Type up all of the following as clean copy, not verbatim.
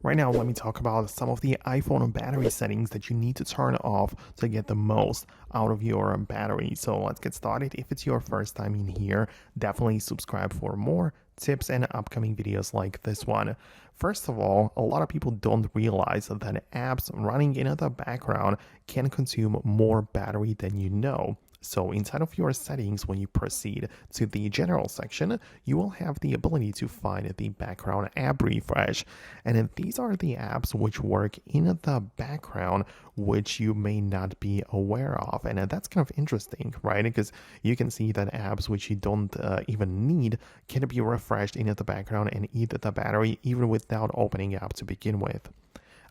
Right now, let me talk about some of the iPhone battery settings that you need to turn off to get the most out of your battery. So let's get started. If it's your first time in here, definitely subscribe for more tips and upcoming videos like this one. First of all, a lot of people don't realize that apps running in the background can consume more battery than you know. So inside of your settings, when you proceed to the general section, you will have the ability to find the background app refresh. And these are the apps which work in the background, which you may not be aware of. And that's kind of interesting, right? Because you can see that apps which you don't even need can be refreshed in the background and eat the battery even without opening up to begin with.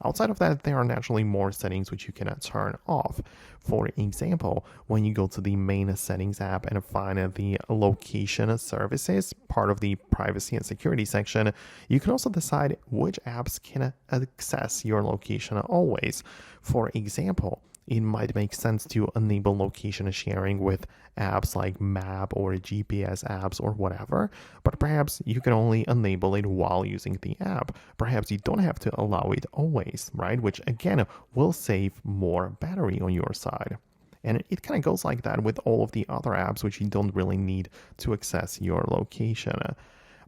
Outside of that, there are naturally more settings which you can turn off. For example, when you go to the main settings app and find the location services, part of the privacy and security section, you can also decide which apps can access your location always. For example, it might make sense to enable location sharing with apps like map or GPS apps or whatever, but perhaps you can only enable it while using the app. Perhaps you don't have to allow it always, right? Which again will save more battery on your side. And it kind of goes like that with all of the other apps which you don't really need to access your location.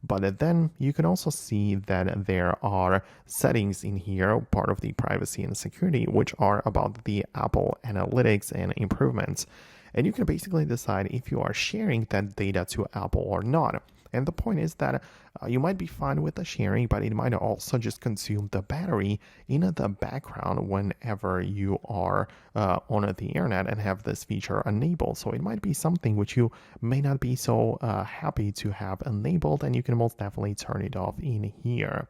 But then you can also see that there are settings in here, part of the privacy and security, which are about the Apple analytics and improvements. And you can basically decide if you are sharing that data to Apple or not. And the point is that you might be fine with the sharing, but it might also just consume the battery in the background whenever you are on the internet and have this feature enabled. So it might be something which you may not be so happy to have enabled, and you can most definitely turn it off in here.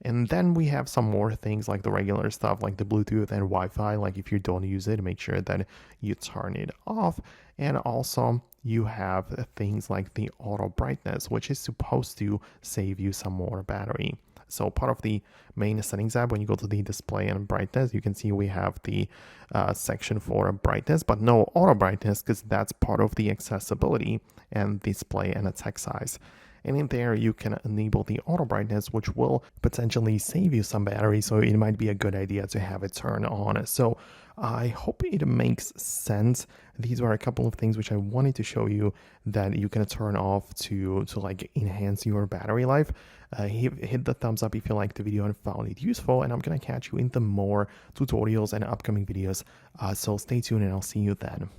And then we have some more things like the regular stuff like the Bluetooth and Wi-Fi. Like if you don't use it, make sure that you turn it off. And also you have things like the auto brightness, which is supposed to save you some more battery. So part of the main settings app, when you go to the display and brightness, you can see we have the section for brightness, but no auto brightness because that's part of the accessibility and display and the text size. And in there, you can enable the auto brightness, which will potentially save you some battery. So it might be a good idea to have it turned on. So I hope it makes sense. These are a couple of things which I wanted to show you that you can turn off to like enhance your battery life. Hit the thumbs up if you liked the video and found it useful. And I'm going to catch you in the more tutorials and upcoming videos. So stay tuned and I'll see you then.